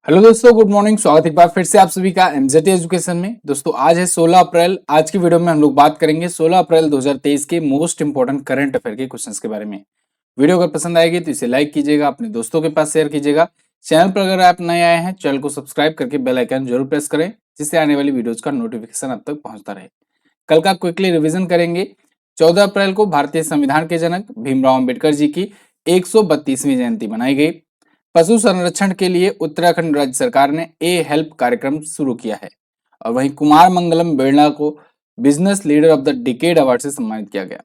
Hello दोस्तों, good morning. स्वागत है एक बार फिर से आप सभी का एमजेटी एजुकेशन में। दोस्तों आज है 16 अप्रैल। आज की वीडियो में हम लोग बात करेंगे 16 अप्रैल 2023 के मोस्ट इंपोर्टेंट करंट अफेयर के क्वेश्चंस के बारे में। वीडियो अगर पसंद आएगी तो इसे लाइक कीजिएगा, अपने दोस्तों के पास शेयर कीजिएगा। चैनल पर अगर आप नए आए हैं, चैनल को सब्सक्राइब करके बेल आइकन जरूर प्रेस करें, जिससे आने वाली वीडियोज का नोटिफिकेशन आप तक पहुंचता रहे। कल का क्विकली रिविजन करेंगे। 14 अप्रैल को भारतीय संविधान के जनक भीमराव अम्बेडकर जी की 132वीं जयंती मनाई गई। पशु संरक्षण के लिए उत्तराखंड राज्य सरकार ने ए हेल्प कार्यक्रम शुरू किया है। और वहीं कुमार मंगलम बिरला को business leader of the decade award से सम्मानित किया गया।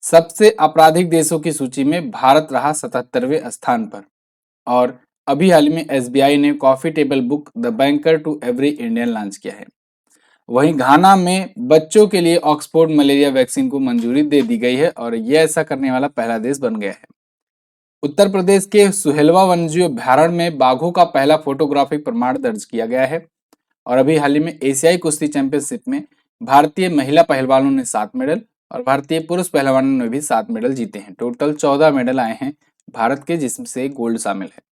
सबसे आपराधिक देशों की सूची में भारत रहा 77वें स्थान पर। और अभी हाल में एसबीआई ने coffee table book the banker to every Indian launch किया है। वहीं घाना में बच्चों के लिए ऑक्सफोर्ड मलेरिया वैक्सीन को मंजूरी दे दी गई है और यह ऐसा करने वाला पहला देश बन गया है। उत्तर प्रदेश के सुहेलवा वन्यजीव अभ्यारण्य में बाघों का पहला फोटोग्राफिक प्रमाण दर्ज किया गया है। और अभी हाल ही में एशियाई कुश्ती चैंपियनशिप में भारतीय महिला पहलवानों ने 7 मेडल और भारतीय पुरुष पहलवानों ने भी 7 मेडल जीते हैं। टोटल 14 मेडल आए हैं भारत के, जिसमें गोल्ड शामिल है।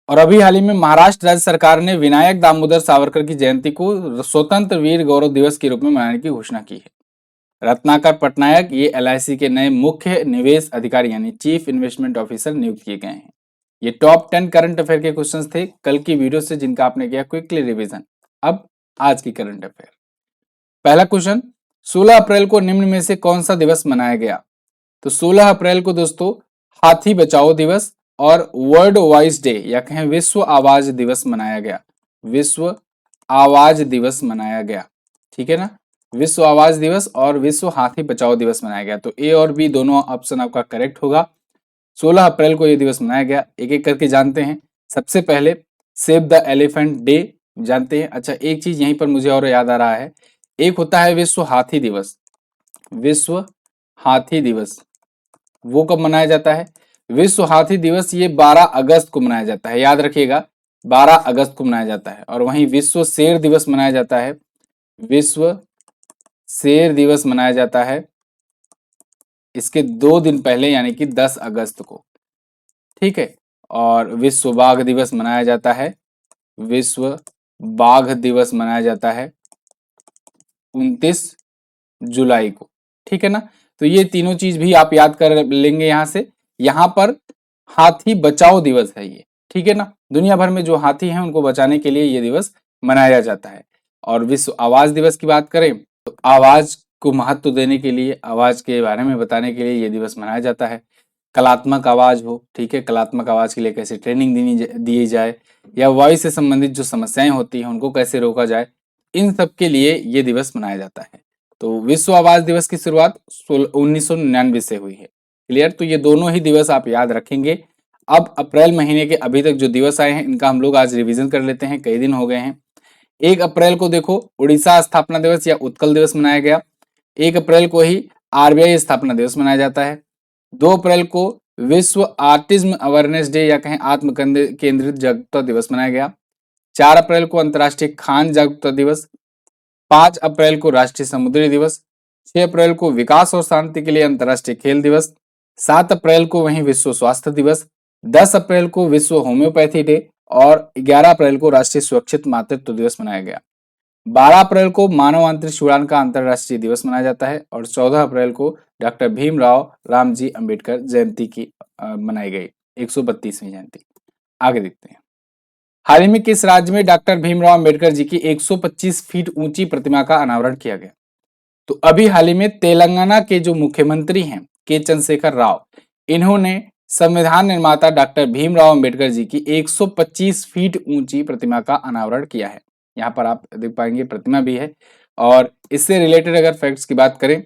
और अभी हाल ही में महाराष्ट्र राज्य सरकार ने विनायक दामोदर सावरकर की जयंती को स्वतंत्र वीर गौरव दिवस के रूप में मनाने की घोषणा की है। रत्नाकर पटनायक ये एलआईसी के नए मुख्य निवेश अधिकारी यानी चीफ इन्वेस्टमेंट ऑफिसर नियुक्त किए गए हैं। ये टॉप 10 करंट अफेयर के क्वेश्चंस थे कल की वीडियो से, जिनका आपने किया क्विकली रिवीजन। अब आज की करंट अफेयर। पहला क्वेश्चन, 16 अप्रैल को निम्न में से कौन सा दिवस मनाया गया? तो 16 अप्रैल को दोस्तों हाथी बचाओ दिवस और वर्ल्ड वॉइस डे या कहें विश्व आवाज दिवस मनाया गया। विश्व आवाज दिवस मनाया गया, ठीक है ना। विश्व आवाज दिवस और विश्व हाथी बचाओ दिवस मनाया गया। तो ए और बी दोनों ऑप्शन आपका करेक्ट होगा। 16 अप्रैल को यह दिवस मनाया गया। एक एक करके जानते हैं। सबसे पहले सेव द एलिफेंट डे जानते हैं। अच्छा, एक चीज यहीं पर मुझे और याद आ रहा है, एक होता है विश्व हाथी दिवस। विश्व हाथी दिवस वो कब मनाया जाता है? विश्व हाथी दिवस ये 12 अगस्त को मनाया जाता है, याद रखिएगा 12 अगस्त को मनाया जाता है। और वहीं विश्व शेर दिवस मनाया जाता है। विश्व शेर दिवस मनाया जाता है इसके 2 दिन पहले यानी कि 10 अगस्त को, ठीक है। और विश्व बाघ दिवस मनाया जाता है। विश्व बाघ दिवस मनाया जाता है 29 जुलाई को, ठीक है ना। तो ये तीनों चीज भी आप याद कर लेंगे यहां से। यहां पर हाथी बचाओ दिवस है ये, ठीक है ना। दुनिया भर में जो हाथी हैं उनको बचाने के लिए ये दिवस मनाया जाता है। और विश्व आवाज दिवस की बात करें तो आवाज को महत्व देने के लिए, आवाज के बारे में बताने के लिए ये दिवस मनाया जाता है। कलात्मक आवाज हो, ठीक है, कलात्मक आवाज के लिए कैसे ट्रेनिंग दी जाए या वॉइस से संबंधित जो समस्याएं होती हैं उनको कैसे रोका जाए, इन सब के लिए ये दिवस मनाया जाता है। तो विश्व आवाज दिवस की शुरुआत 1999 से हुई है। क्लियर? तो ये दोनों ही दिवस आप याद रखेंगे। अब अप्रैल महीने के अभी तक जो दिवस आए हैं इनका हम लोग आज रिवीजन कर लेते हैं। कई दिन हो गए हैं। 1 अप्रैल को देखो उड़ीसा स्थापना दिवस या उत्कल दिवस मनाया गया। 1 अप्रैल को ही आरबीआई स्थापना दिवस मनाया जाता है। 2 अप्रैल को विश्व ऑटिज्म अवेयरनेस डे या कहें आत्म केंद्रित जागरूकता दिवस मनाया गया। 4 अप्रैल को अंतर्राष्ट्रीय खान जागरूकता दिवस। 5 अप्रैल को राष्ट्रीय समुद्री दिवस। 6 अप्रैल को विकास और शांति के लिए अंतर्राष्ट्रीय खेल दिवस। 7 अप्रैल को वहीं विश्व स्वास्थ्य दिवस। 10 अप्रैल को विश्व होम्योपैथी डे और 11 अप्रैल को राष्ट्रीय सुरक्षित मातृत्व दिवस मनाया गया। 12 अप्रैल को मानव अंतरिक्ष उड़ान का अंतर्राष्ट्रीय दिवस मनाया जाता है। और 14 अप्रैल को डॉक्टर भीमराव रामजी अंबेडकर जयंती की मनाई गई, 132वीं जयंती। आगे देखते हैं। हाल ही में किस राज्य में डॉक्टर भीमराव अंबेडकर जी की 125 फीट ऊंची प्रतिमा का अनावरण किया गया? तो अभी हाल ही में तेलंगाना के जो मुख्यमंत्री हैं के चंद्रशेखर राव, इन्होंने संविधान निर्माता डॉक्टर भीमराव अंबेडकर जी की 125 फीट ऊंची प्रतिमा का अनावरण किया है। यहाँ पर आप देख पाएंगे प्रतिमा भी है। और इससे रिलेटेड अगर फैक्ट्स की बात करें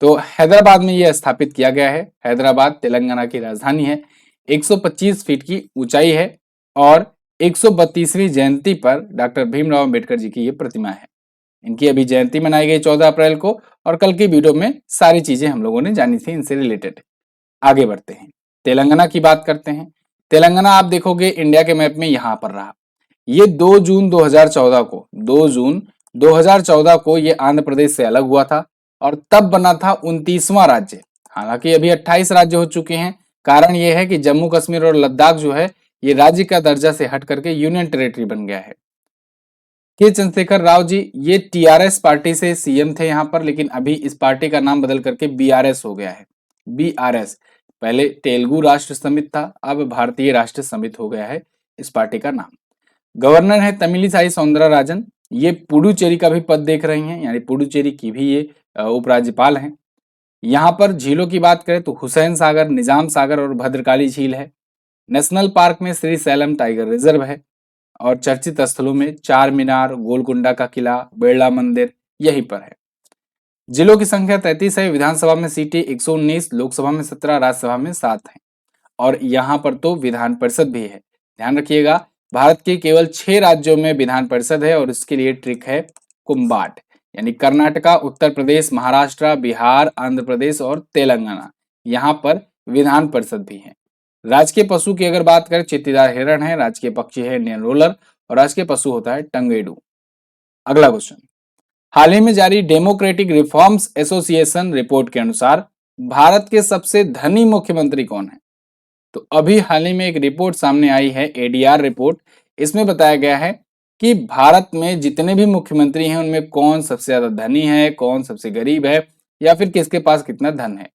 तो हैदराबाद में यह स्थापित किया गया है। हैदराबाद तेलंगाना की राजधानी है। 125 फीट की ऊंचाई है और 132वीं जयंती पर डॉक्टर भीमराव अंबेडकर जी की ये प्रतिमा है। इनकी अभी जयंती मनाई गई 14 अप्रैल को। और कल की वीडियो में सारी चीजें हम लोगों ने जानी थी इनसे रिलेटेड। आगे बढ़ते हैं, तेलंगाना की बात करते हैं। तेलंगाना आप देखोगे इंडिया के मैप में यहां पर रहा। ये 2 जून 2014 को 2 जून 2014 को ये आंध्र प्रदेश से अलग हुआ था और तब बना था 29वां राज्य। हालांकि अभी 28 राज्य हो चुके हैं। कारण ये है कि जम्मू कश्मीर और लद्दाख जो है ये राज्य का दर्जा से हट करके यूनियन टेरिटरी बन गया है। के चंद्रशेखर राव जी ये टीआरएस पार्टी से सीएम थे यहाँ पर, लेकिन अभी इस पार्टी का नाम बदल करके बीआरएस हो गया है। बीआरएस, पहले तेलुगु राष्ट्र समिति था, अब भारतीय राष्ट्र समिति हो गया है इस पार्टी का नाम। गवर्नर है तमिलिसाई सौंदरराजन, ये पुडुचेरी का भी पद देख रही हैं, यानी पुडुचेरी की भी ये उपराज्यपाल हैं। यहाँ पर झीलों की बात करें तो हुसैन सागर, निजाम सागर और भद्रकाली झील है। नेशनल पार्क में श्री सैलम टाइगर रिजर्व है और चर्चित स्थलों में चार मीनार, गोलकुंडा का किला, बिरला मंदिर यहीं पर है। जिलों की संख्या 33 है, विधानसभा में सीटें 119, लोकसभा में 17, राज्यसभा में 7 है और यहाँ पर तो विधान परिषद भी है। ध्यान रखिएगा, भारत के केवल 6 राज्यों में विधान परिषद है और इसके लिए ट्रिक है कुंबाट, यानी कर्नाटका, उत्तर प्रदेश, महाराष्ट्र, बिहार, आंध्र प्रदेश और तेलंगाना, यहाँ पर विधान परिषद भी है। राजकीय पशु की अगर बात करें, चित्तीदार हिरण है, राजकीय पक्षी है इंडियन रोलर और राजकीय पशु होता है टंगेडू। अगला क्वेश्चन, हाल ही में जारी डेमोक्रेटिक रिफॉर्म्स एसोसिएशन रिपोर्ट के अनुसार भारत के सबसे धनी मुख्यमंत्री कौन है? तो अभी हाल ही में एक रिपोर्ट सामने आई है, एडीआर रिपोर्ट। इसमें बताया गया है कि भारत में जितने भी मुख्यमंत्री हैं उनमें कौन सबसे ज्यादा धनी है, कौन सबसे गरीब है, या फिर किसके पास कितना धन है।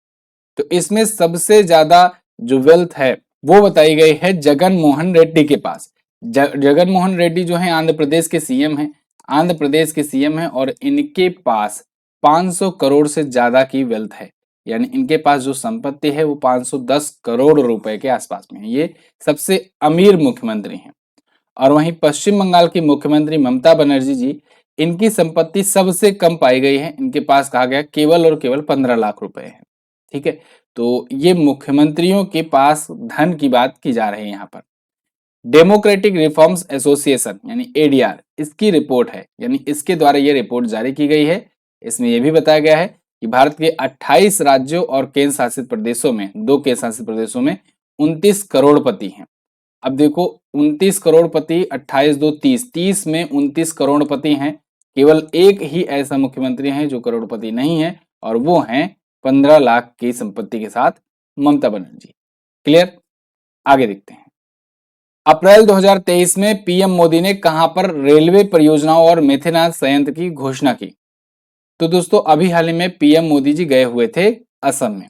तो इसमें सबसे ज्यादा जो वेल्थ है वो बताई गई है जगन मोहन रेड्डी के पास। जगन मोहन रेड्डी जो है आंध्र प्रदेश के सीएम हैं, आंध्र प्रदेश के सीएम हैं और इनके पास 500 करोड़ से ज्यादा की वेल्थ है, यानी इनके पास जो संपत्ति है वो 510 करोड़ रुपए के आसपास में है। ये सबसे अमीर मुख्यमंत्री हैं। और वहीं पश्चिम बंगाल की मुख्यमंत्री ममता बनर्जी जी, इनकी संपत्ति सबसे कम पाई गई है, इनके पास कहा गया केवल और केवल 15 लाख रुपए है। ठीक है, तो ये मुख्यमंत्रियों के पास धन की बात की जा रही है यहाँ पर। डेमोक्रेटिक रिफॉर्म्स एसोसिएशन यानी एडीआर इसकी रिपोर्ट है, यानी इसके द्वारा ये रिपोर्ट जारी की गई है। इसमें यह भी बताया गया है कि भारत के 28 राज्यों और केंद्र शासित प्रदेशों में, 2 केंद्र शासित प्रदेशों में 29 करोड़पति हैं। अब देखो 29 करोड़पति, 28 2 30, 30 में 29 करोड़पति हैं। केवल एक ही ऐसा मुख्यमंत्री है जो करोड़पति नहीं है और वो हैं 15 लाख की संपत्ति के साथ ममता बनर्जी। क्लियर, आगे देखते हैं। अप्रैल 2023 में पीएम मोदी ने कहां पर रेलवे परियोजनाओं और मेथेनॉल संयंत्र की घोषणा की? तो दोस्तों अभी हाल ही में पीएम मोदी जी गए हुए थे असम में।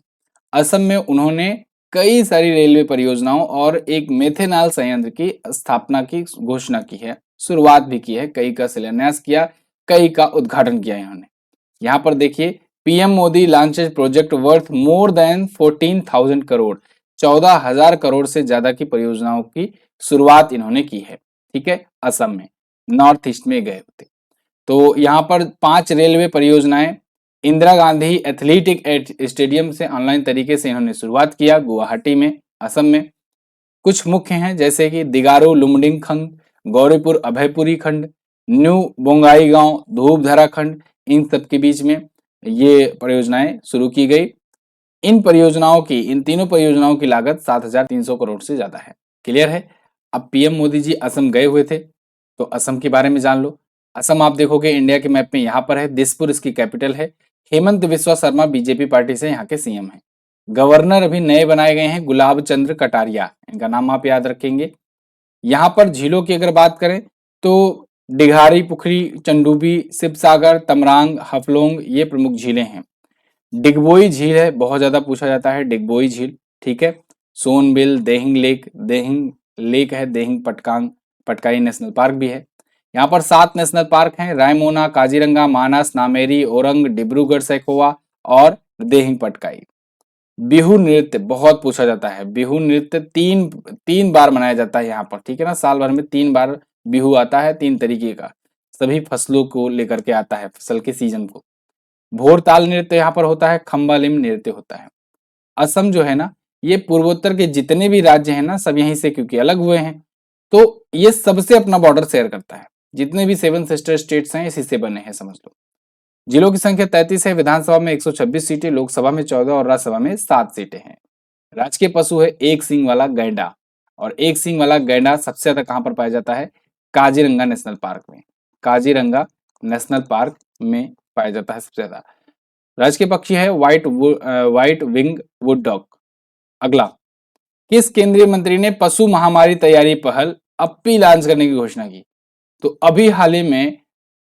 असम में उन्होंने कई सारी रेलवे परियोजनाओं और एक मेथेनॉल संयंत्र की स्थापना की घोषणा की है, शुरुआत भी की है, कई का शिलान्यास किया, कई का उद्घाटन किया इन्होंने। यहाँ पर देखिए, PM Modi launches project worth more than 14,000 crore, 14,000 crore से ज्यादा की परियोजनाओं की शुरुआत इन्होंने की है। ठीक है, असम में नॉर्थ ईस्ट में गए होते। तो यहाँ पर 5 रेलवे परियोजनाएं इंदिरा गांधी एथलेटिक स्टेडियम से ऑनलाइन तरीके से इन्होंने शुरुआत किया गुवाहाटी में, असम में। कुछ मुख्य हैं जैसे कि दिगारू लुमडिंग खंड, गौरीपुर अभयपुरी खंड, न्यू बोंगाईगांव धूपधरा खंड, इन सब के बीच में ये परियोजनाएं शुरू की गई। इन तीनों परियोजनाओं की लागत 7,300 करोड़ से ज्यादा है। क्लियर है। अब पीएम मोदी जी असम गए हुए थे तो असम के बारे में जान लो। असम आप देखोगे इंडिया के मैप में यहाँ पर है, दिसपुर इसकी कैपिटल है। हेमंत बिस्वा शर्मा बीजेपी पार्टी से यहाँ के सीएम हैं। गवर्नर अभी नए बनाए गए हैं गुलाब चंद्र कटारिया, इनका नाम आप याद रखेंगे। यहाँ पर झीलों की अगर बात करें तो डिघारी पुखरी, चंडूबी, शिवसागर, तमरांग, हफलोंग ये प्रमुख झीलें हैं। डिगबोई झील है, बहुत ज्यादा पूछा जाता है डिगबोई झील। ठीक है, सोनबिल, देहिंग लेक है, देहिंग पटकाई नेशनल पार्क भी है। यहाँ पर 7 नेशनल पार्क हैं, रायमोना, काजीरंगा, मानस, नामेरी, ओरंग, डिब्रूगढ़ सैखोवा और देहिंग पटकाई। बिहू नृत्य बहुत पूछा जाता है, बिहू नृत्य तीन बार मनाया जाता है यहाँ पर। ठीक है ना, साल भर में 3 बार बिहू आता है, 3 तरीके का, सभी फसलों को लेकर के आता है, फसल के सीजन को। भोरताल नृत्य यहाँ पर होता है, खम्बालिम नृत्य होता है। असम जो है ना, ये पूर्वोत्तर के जितने भी राज्य हैं ना, सब यहीं से क्योंकि अलग हुए हैं तो ये सबसे अपना बॉर्डर शेयर करता है। जितने भी 7 सिस्टर स्टेट्स हैं इसी से बने हैं, समझ लो। जिलों की संख्या 33 है, विधानसभा में 126 सीटें, लोकसभा में 14 और राज्यसभा में 7 सीटें हैं। राजकीय पशु है एक सींग वाला गैंडा, और एक सींग वाला गैंडा सबसे ज्यादा कहां पर पाया जाता है? काजीरंगा नेशनल पार्क में। काजीरंगा नेशनल पार्क में पाया जाता है सबसे ज्यादा। राजकीय पक्षी है व्हाइट विंग वुड डॉग। अगला, किस केंद्रीय मंत्री ने पशु महामारी तैयारी पहल अप्पी लॉन्च करने की घोषणा की? तो अभी हाल ही में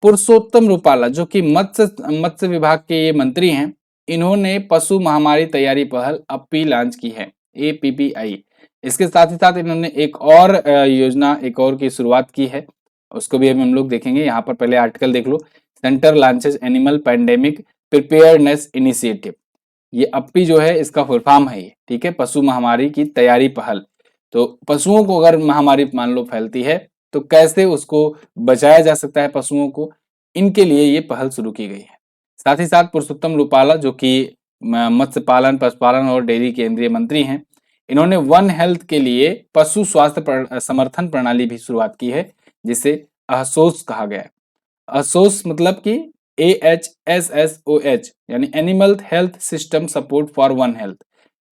पुरुषोत्तम रूपाला जो कि मत्स्य मत्स्य विभाग के ये मंत्री हैं, इन्होंने पशु महामारी तैयारी पहल अप्पी लॉन्च की है, APPI। इसके साथ ही साथ इन्होंने एक और योजना एक और की शुरुआत की है, उसको भी हम लोग देखेंगे। यहाँ पर पहले आर्टिकल देख लो, centre launches animal pandemic preparedness initiative. ये अप्पी जो है इसका फुल फॉर्म है ये, ठीक है, पशु महामारी की तैयारी पहल। तो पशुओं को अगर महामारी मान लो फैलती है तो कैसे उसको बचाया जा सकता है पशुओं को, इनके लिए ये पहल शुरू की गई है। साथ ही साथ पुरुषोत्तम रूपाला जो कि मत्स्य पालन पशुपालन और डेयरी केंद्रीय मंत्री हैं, इन्होंने वन हेल्थ के लिए पशु स्वास्थ्य समर्थन प्रणाली भी शुरुआत की है, जिसे अहसोस कहा गया है। असोस मतलब कि AHSSOH यानी animal health system support for one health.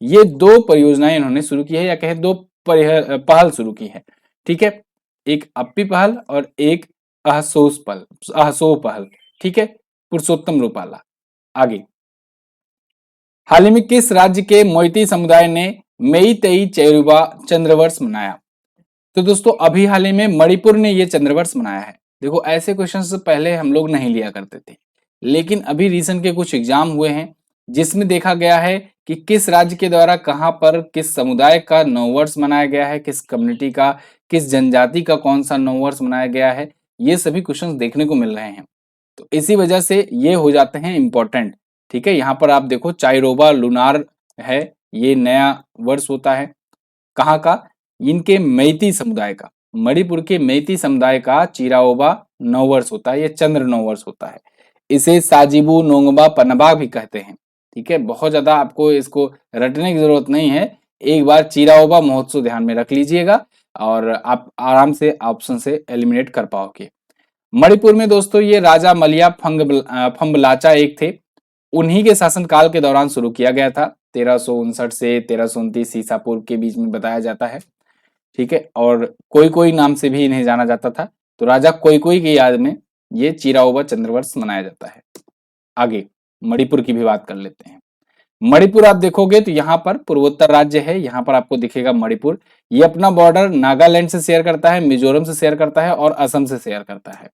ये दो परियोजनाएं इन्होंने शुरू की है, या कहें दो पहल शुरू की है, ठीक है, एक अप्पी पहल और एक अहसो पहल, ठीक है, पुरुषोत्तम रूपाला। आगे, हाल ही में किस राज्य के मोइती समुदाय ने मेईतेई चेरुबा चंद्रवर्ष मनाया? तो दोस्तों अभी हाल ही में मणिपुर ने ये चंद्रवर्ष मनाया है। देखो ऐसे क्वेश्चंस पहले हम लोग नहीं लिया करते थे, लेकिन अभी रिसेंट के कुछ एग्जाम हुए हैं जिसमें देखा गया है कि किस राज्य के द्वारा कहां पर किस समुदाय का नववर्ष मनाया गया है, किस कम्युनिटी का, किस जनजाति का कौन सा नववर्ष मनाया गया है, ये सभी क्वेश्चंस देखने को मिल रहे हैं। तो इसी वजह से ये हो जाते हैं इंपॉर्टेंट, ठीक है। यहाँ पर आप देखो चाइरोबा लुनार है, ये नया वर्ष होता है, कहाँ का, इनके मेइती समुदाय का, मणिपुर के मेइती समुदाय का चिराओबा नववर्ष होता है, ये चंद्र नववर्ष होता है। इसे साजिबू नोंगबा पनबा भी कहते हैं, ठीक है। बहुत ज्यादा आपको इसको रटने की जरूरत नहीं है, एक बार चिराओबा महोत्सव ध्यान में रख लीजिएगा और आप आराम से ऑप्शन से एलिमिनेट कर पाओगे। मणिपुर में दोस्तों ये राजा मलिया फंबलाचा एक थे, उन्हीं के शासनकाल के दौरान शुरू किया गया था, 1359 से 1329 ईसा पूर्व के बीच में बताया जाता है, ठीक है। और कोई कोई नाम से भी इन्हें जाना जाता था, तो राजा कोई कोई की याद में ये चिराओबा चंद्रवर्ष मनाया जाता है। आगे मणिपुर की भी बात कर लेते हैं। मणिपुर आप देखोगे तो यहाँ पर पूर्वोत्तर राज्य है, यहाँ पर आपको दिखेगा मणिपुर। ये अपना बॉर्डर नागालैंड से शेयर करता है, मिजोरम से शेयर करता है और असम से शेयर करता है।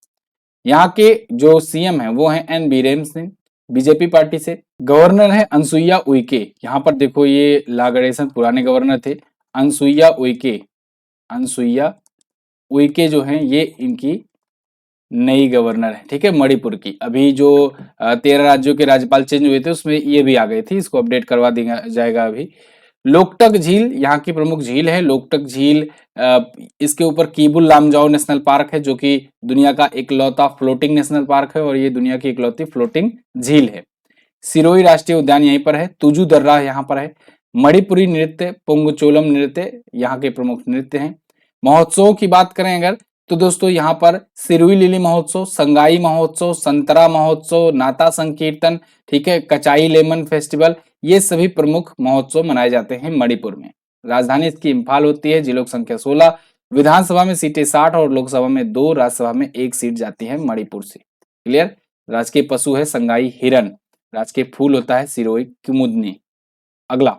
यहाँ के जो CM है वो है N Biren Singh, BJP party से। गवर्नर है अनसुईया उइके, यहाँ पर देखो ये ला गणेशन पुराने गवर्नर थे, अनसुईया उइके जो हैं ये इनकी नई गवर्नर है, ठीक है, मणिपुर की। अभी जो 13 राज्यों के राज्यपाल चेंज हुए थे उसमें ये भी आ गई थी, इसको अपडेट करवा दिया जाएगा अभी। लोकटक झील यहाँ की प्रमुख झील है, लोकटक झील। इसके ऊपर कीबुल लामजाओ नेशनल पार्क है जो कि दुनिया का इकलौता फ्लोटिंग नेशनल पार्क है और ये दुनिया की इकलौती फ्लोटिंग झील है। सिरोही राष्ट्रीय उद्यान यहीं पर है, तुजू दर्रा यहाँ पर है। मणिपुरी नृत्य, पुंगचोलम नृत्य यहाँ के प्रमुख नृत्य हैं। महोत्सवों की बात करें अगर तो दोस्तों यहाँ पर सिरुई लिली महोत्सव, संगाई महोत्सव, संतरा महोत्सव, नाता संकीर्तन, ठीक है, कचाई लेमन फेस्टिवल, ये सभी प्रमुख महोत्सव मनाए जाते हैं मणिपुर में। राजधानी इसकी इम्फाल होती है, जिलों की संख्या 16, विधानसभा में सीटें 60 और लोकसभा में 2, राज्यसभा में 1 सीट जाती है मणिपुर से। क्लियर। राजकीय पशु है संगाई हिरन, राजकीय फूल होता है सिरोई कुमुदनी। अगला,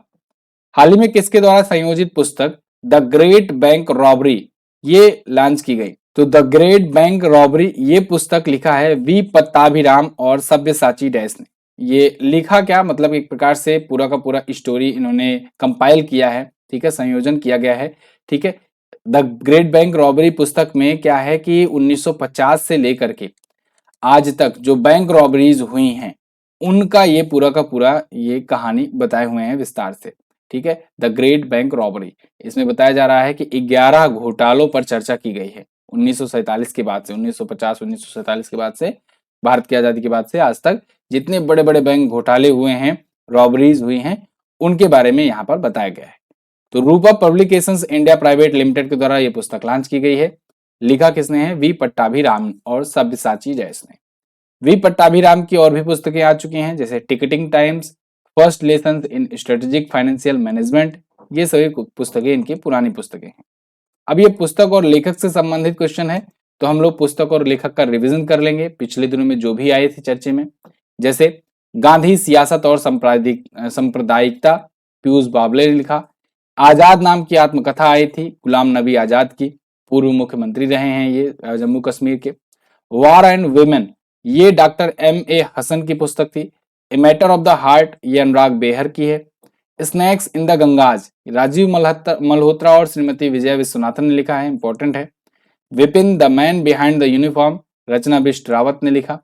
हाल ही में किसके द्वारा संयोजित पुस्तक द ग्रेट बैंक रॉबरी ये लॉन्च की गई? तो द ग्रेट बैंक रॉबरी ये पुस्तक लिखा है वी पट्टाभिराम और सब्यसाची डैश ने। ये लिखा क्या, मतलब एक प्रकार से पूरा का पूरा स्टोरी इन्होंने कंपाइल किया है, ठीक है, संयोजन किया गया है, ठीक है। द ग्रेट बैंक रॉबरी पुस्तक में क्या है कि 1950 से लेकर के आज तक जो बैंक रॉबरीज हुई हैं उनका ये पूरा का पूरा ये कहानी बताए हुए हैं विस्तार से, ठीक है। द ग्रेट बैंक रॉबरी, इसमें बताया जा रहा है कि 11 घोटालों पर चर्चा की गई है 1947 के बाद से, 1947 के बाद से, भारत की आजादी के बाद से आज तक जितने बड़े बड़े बैंक घोटाले हुए हैं, रॉबरीज हुई हैं, उनके बारे में यहाँ पर बताया गया है। तो रूपा पब्लिकेशंस इंडिया प्राइवेट लिमिटेड के द्वारा यह पुस्तक लॉन्च की गई है। लिखा किसने है? वी पट्टाभिराम और सब्यसाची डैश ने। वी पट्टाभिराम की और भी पुस्तकें आ चुकी हैं, जैसे ticketing times, first lesson in strategic financial management, ये सभी पुस्तकें इनकी पुरानी पुस्तकें हैं। अब ये पुस्तक और लेखक से संबंधित क्वेश्चन है, तो हम लोग पुस्तक और लेखक का रिवीजन कर लेंगे पिछले दिनों में जो भी आए थे चर्चे में। जैसे गांधी सियासत और सांप्रदायिकता, पीयूष बावले ने लिखा। आजाद नाम की आत्मकथा आई थी गुलाम नबी आजाद की, पूर्व मुख्यमंत्री रहे हैं ये जम्मू कश्मीर के। वॉर एंड वुमेन ये डॉक्टर M.A. हसन की पुस्तक थी। A matter of the heart ये अनुराग बेहर की है। Snakes in the Gangas Rajiv Malhotra और श्रीमती विजय विश्वनाथन ने लिखा है, इंपॉर्टेंट है। Vipin the man behind the uniform Rachna Bisht Rawat ने लिखा।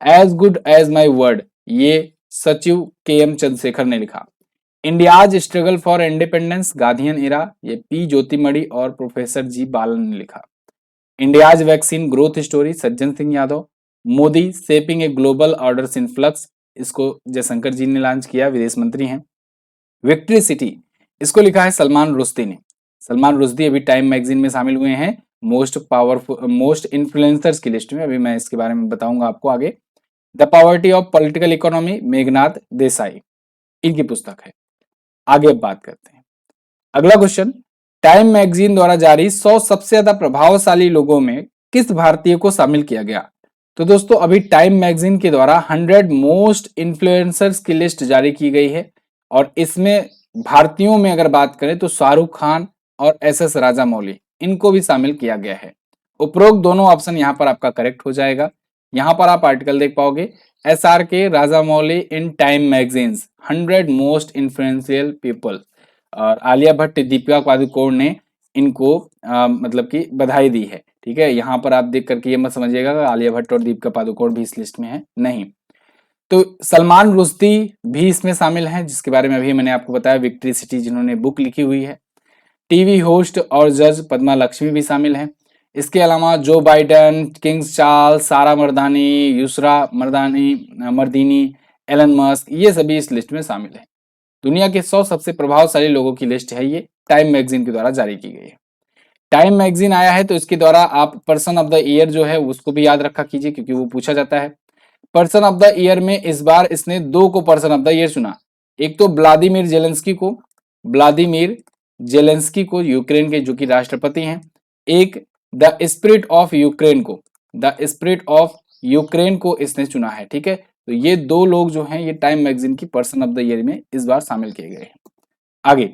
As good as my word ये सचिव KM चंद्रशेखर ने लिखा। India's struggle for independence Gandhian era ये P ज्योतिमणि और प्रोफेसर G बालन ने लिखा। India's vaccine growth story Sajjan Singh Yadav. Modi shaping a global orders in flux इसको जयशंकर जी ने लॉन्च किया, विदेश मंत्री हैं। विक्ट्री सिटी इसको लिखा है सलमान रुश्दी ने। सलमान रुश्दी अभी टाइम मैगजीन में शामिल हुए हैं मोस्ट इन्फ्लुएंसर्स की लिस्ट में, अभी मैं इसके बारे में बताऊंगा आपको आगे। The poverty of political economy Meghnath Desai इनकी पुस्तक है। आगे बात करते हैं। अगला क्वेश्चन, टाइम मैगजीन द्वारा जारी 100 सबसे ज्यादा प्रभावशाली लोगों में किस भारतीय को शामिल किया गया? तो दोस्तों अभी टाइम मैगजीन के द्वारा 100 मोस्ट इन्फ्लुएंसर्स की लिस्ट जारी की गई है और इसमें भारतीयों में अगर बात करें तो शाहरुख खान और SS राजामौली इनको भी शामिल किया गया है। उपरोक्त दोनों ऑप्शन यहाँ पर आपका करेक्ट हो जाएगा। यहाँ पर आप आर्टिकल देख पाओगे SRK Rajamouli in time magazines 100 most influential people, और आलिया भट्ट दीपिका पादुकोण ने इनको मतलब कि बधाई दी है। ठीक है, यहाँ पर आप देख करके ये मत समझिएगा कि आलिया भट्ट और दीपिका पादुकोण भी इस लिस्ट में है, नहीं। तो सलमान रुश्दी भी इसमें शामिल हैं, जिसके बारे में अभी मैंने आपको बताया, विक्ट्री सिटी जिन्होंने बुक लिखी हुई है। टीवी होस्ट और जज पद्मा लक्ष्मी भी शामिल हैं। इसके अलावा जो बाइडन, किंग्स चार्ल्स, सारा मर्दानी, यूसरा मर्दीनी, एलन मस्क ये सभी इस लिस्ट में शामिल हैं। दुनिया के 100 सबसे प्रभावशाली लोगों की लिस्ट है, ये टाइम मैगजीन के द्वारा जारी की गई है। टाइम मैगजीन आया है तो इसके द्वारा आप पर्सन ऑफ द ईयर जो है उसको भी याद रखा कीजिए, क्योंकि वो पूछा जाता है। पर्सन ऑफ द ईयर में इस बार इसने 2 को पर्सन ऑफ द ईयर चुना। एक तो व्लादिमीर जेलेंस्की को यूक्रेन के जो कि राष्ट्रपति हैं। एक द स्पिरिट ऑफ यूक्रेन को इसने चुना है। ठीक है, तो ये 2 लोग जो हैं ये टाइम मैगजीन की पर्सन ऑफ द ईयर में इस बार शामिल किए गए हैं। आगे,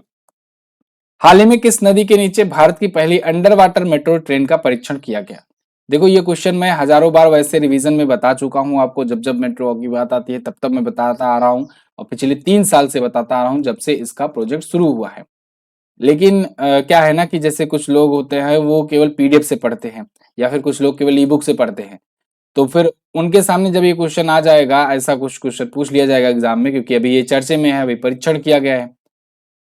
हाल ही में किस नदी के नीचे भारत की पहली अंडर वाटर मेट्रो ट्रेन का परीक्षण किया गया? देखो ये क्वेश्चन मैं हजारों बार वैसे रिवीजन में बता चुका हूं आपको, जब मेट्रो की बात आती है तब मैं बताता आ रहा हूं, और पिछले 3 साल से बताता आ रहा हूं जब से इसका प्रोजेक्ट शुरू हुआ है। लेकिन क्या है ना कि जैसे कुछ लोग होते हैं वो केवल PDF से पढ़ते हैं, या फिर कुछ लोग केवल ईबुक से पढ़ते हैं, तो फिर उनके सामने जब ये क्वेश्चन आ जाएगा, ऐसा कुछ क्वेश्चन पूछ लिया जाएगा एग्जाम में, क्योंकि अभी ये चर्चे में है, अभी परीक्षण किया गया है,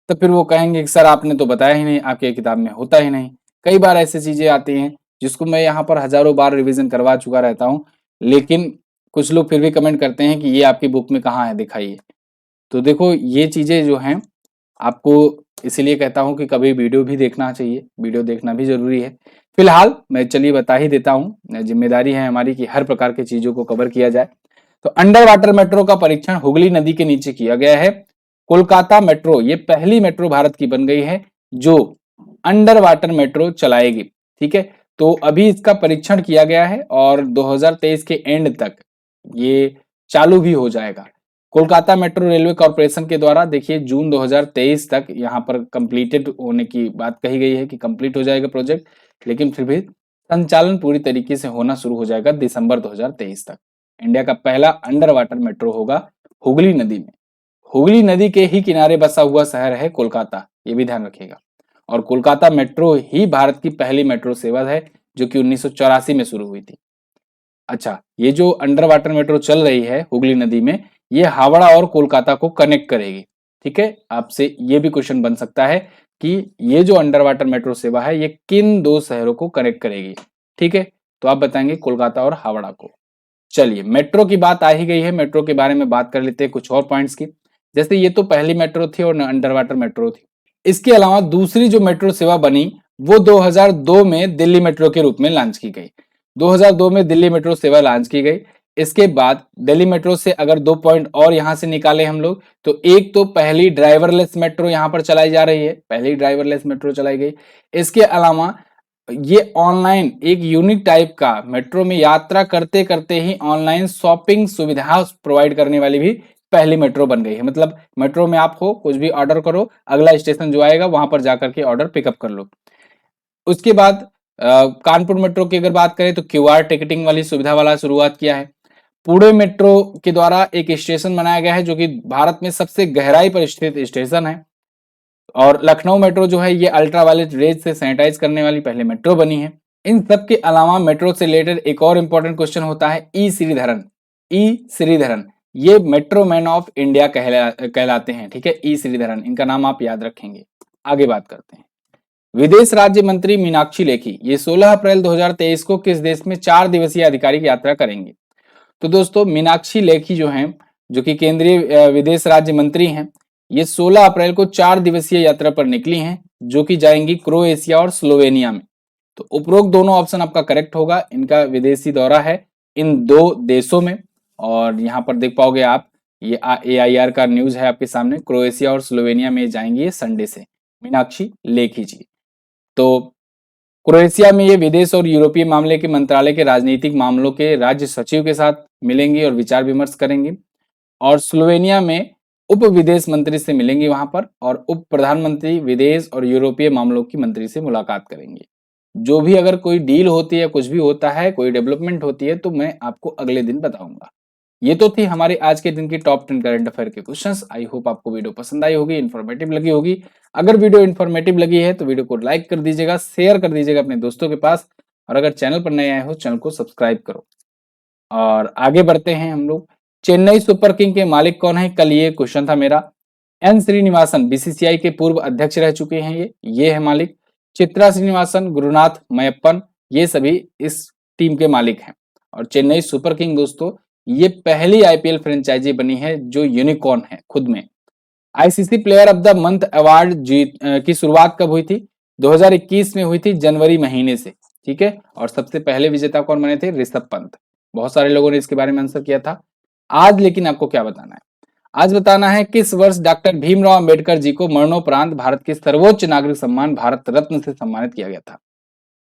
तो फिर वो कहेंगे कि सर आपने तो बताया ही नहीं, आपके किताब में होता ही नहीं। कई बार ऐसी चीजें आती हैं जिसको मैं यहाँ पर हजारों बार रिवीजन करवा चुका रहता हूँ, लेकिन कुछ लोग फिर भी कमेंट करते हैं कि ये आपकी बुक में कहाँ है, दिखाइए। तो देखो ये चीजें जो हैं आपको इसीलिए कहता हूँ कि कभी वीडियो भी देखना चाहिए, वीडियो देखना भी जरूरी है। फिलहाल मैं चलिए बता ही देता हूँ, जिम्मेदारी है हमारी कि हर प्रकार की चीजों को कवर किया जाए। तो अंडर वाटर मेट्रो का परीक्षण हुगली नदी के नीचे किया गया है। कोलकाता मेट्रो ये पहली मेट्रो भारत की बन गई है जो अंडर वाटर मेट्रो चलाएगी। ठीक है, तो अभी इसका परीक्षण किया गया है और 2023 के एंड तक ये चालू भी हो जाएगा। कोलकाता मेट्रो रेलवे कॉर्पोरेशन के द्वारा देखिए जून 2023 तक यहाँ पर कंप्लीटेड होने की बात कही गई है कि कंप्लीट हो जाएगा प्रोजेक्ट, लेकिन फिर भी संचालन पूरी तरीके से होना शुरू हो जाएगा दिसंबर 2023 तक। इंडिया का पहला अंडर वाटर मेट्रो होगा हुगली नदी में। हुगली नदी के ही किनारे बसा हुआ शहर है कोलकाता, ये भी ध्यान रखिएगा। और कोलकाता मेट्रो ही भारत की पहली मेट्रो सेवा है जो कि 1984 में शुरू हुई थी। अच्छा, ये जो अंडर वाटर मेट्रो चल रही है हुगली नदी में, ये हावड़ा और कोलकाता को कनेक्ट करेगी। ठीक है, आपसे ये भी क्वेश्चन बन सकता है कि ये जो अंडर वाटर मेट्रो सेवा है ये किन 2 शहरों को कनेक्ट करेगी। ठीक है, तो आप बताएंगे कोलकाता और हावड़ा को। चलिए, मेट्रो की बात आ ही गई है, मेट्रो के बारे में बात कर लेते हैं कुछ और पॉइंट्स की। जैसे ये तो पहली मेट्रो थी और अंडर वाटर मेट्रो थी। इसके अलावा दूसरी जो मेट्रो सेवा बनी वो 2002 में दिल्ली मेट्रो के रूप में लॉन्च की गई। 2002 में दिल्ली मेट्रो सेवा लॉन्च की गई। इसके बाद दिल्ली मेट्रो से अगर 2 पॉइंट और यहां से निकाले हम लोग, तो एक तो पहली ड्राइवरलेस मेट्रो यहां पर चलाई जा रही है, पहली ड्राइवरलेस मेट्रो चलाई गई। इसके अलावा ये ऑनलाइन एक यूनिक टाइप का मेट्रो में यात्रा करते करते ही ऑनलाइन शॉपिंग सुविधा प्रोवाइड करने वाली भी पहली मेट्रो बन गई है। मतलब मेट्रो में आप हो, कुछ भी ऑर्डर करो, अगला स्टेशन जो आएगा वहां पर जाकर के ऑर्डर पिकअप कर लो। उसके बाद कानपुर मेट्रो की अगर बात करें तो क्यूआर टिकटिंग वाली सुविधा वाला शुरुआत किया है। पुणे मेट्रो के द्वारा एक स्टेशन बनाया गया है जो कि भारत में सबसे गहराई पर स्थित स्टेशन है। और लखनऊ मेट्रो जो है ये अल्ट्रावायलेट रेज से सैनिटाइज करने वाली पहले मेट्रो बनी है। इन सब के अलावा मेट्रो से रिलेटेड एक और इंपॉर्टेंट क्वेश्चन होता है ई श्रीधरन। ई श्रीधरन ये मेट्रो मैन ऑफ इंडिया कहलाते हैं, ठीक है, ई श्रीधरन, इनका नाम आप याद रखेंगे। आगे बात करते हैं। विदेश राज्य मंत्री मीनाक्षी लेखी ये 16 अप्रैल 2023 को किस देश में 4 दिवसीय आधिकारिक यात्रा करेंगे? तो दोस्तों मीनाक्षी लेखी जो हैं, जो कि केंद्रीय विदेश राज्य मंत्री हैं, ये 16 अप्रैल को 4 दिवसीय यात्रा पर निकली हैं, जो कि जाएंगी क्रोएशिया और स्लोवेनिया में। तो उपरोक्त दोनों ऑप्शन आपका करेक्ट होगा। इनका विदेशी दौरा है इन 2 देशों में। और यहाँ पर देख पाओगे आप, ये AIR का न्यूज है आपके सामने, क्रोएशिया और स्लोवेनिया में जाएंगी संडे से मीनाक्षी लेखी जी। तो क्रोएशिया में ये विदेश और यूरोपीय मामले के मंत्रालय के राजनीतिक मामलों के राज्य सचिव के साथ मिलेंगी और विचार विमर्श करेंगी। और स्लोवेनिया में उप विदेश मंत्री से मिलेंगी वहां पर, और उप प्रधानमंत्री विदेश और यूरोपीय मामलों की मंत्री से मुलाकात करेंगे। जो भी अगर कोई डील होती है, कुछ भी होता है, कोई डेवलपमेंट होती है, तो मैं आपको अगले दिन बताऊंगा। ये तो थी हमारे आज के दिन की टॉप 10 करंट अफेयर के क्वेश्चंस। आई होप आपको वीडियो पसंद आई होगी, इन्फॉर्मेटिव लगी होगी। अगर वीडियो इन्फॉर्मेटिव लगी है तो वीडियो को लाइक कर दीजिएगा, शेयर कर दीजिएगा अपने दोस्तों के पास, और अगर चैनल पर नए आए हो चैनल को सब्सक्राइब करो। और आगे बढ़ते हैं हम लोग। चेन्नई सुपर किंग के मालिक कौन है? कल ये क्वेश्चन था मेरा। एन श्रीनिवासन बीसीसीआई के पूर्व अध्यक्ष रह चुके हैं, ये है मालिक। चित्रा श्रीनिवासन, गुरुनाथ मयप्पन, ये सभी इस टीम के मालिक हैं। और चेन्नई सुपर किंग दोस्तों ये पहली आईपीएल फ्रेंचाइजी बनी है जो यूनिकॉर्न है खुद में। ICC player of the month award की शुरुआत कब हुई थी? 2021 में हुई थी, जनवरी महीने से, ठीक है। और सबसे पहले विजेता कौन बने थे? ऋषभ पंत। बहुत सारे लोगों ने इसके बारे में आंसर किया था। आज लेकिन आपको क्या बताना है? आज बताना है किस वर्ष डॉक्टर भीमराव अंबेडकर जी को मरणोपरांत भारत के सर्वोच्च नागरिक सम्मान भारत रत्न से सम्मानित किया गया था।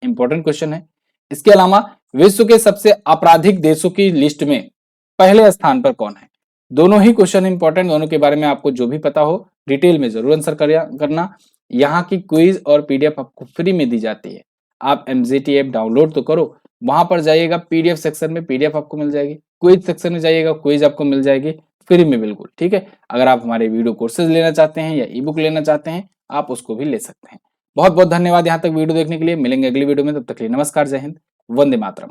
इंपॉर्टेंट क्वेश्चन है। इसके अलावा विश्व के सबसे आपराधिक देशों की लिस्ट में पहले स्थान पर कौन है? दोनों ही क्वेश्चन इंपॉर्टेंट, दोनों के बारे में आपको जो भी पता हो डिटेल में जरूर आंसर करना। यहाँ की क्विज और पीडीएफ आपको फ्री में दी जाती है। आप MZT ऐप डाउनलोड तो करो, वहां पर जाइएगा पीडीएफ सेक्शन में पीडीएफ आपको मिल जाएगी, क्विज सेक्शन में जाइएगा क्विज आपको मिल जाएगी फ्री में, बिल्कुल, ठीक है। अगर आप हमारे वीडियो कोर्सेज लेना चाहते हैं या ई बुक लेना चाहते हैं आप उसको भी ले सकते हैं। बहुत बहुत धन्यवाद यहाँ तक वीडियो देखने के लिए। मिलेंगे अगली वीडियो में, तब तक के लिए नमस्कार, जय हिंद, वंदे मातरम।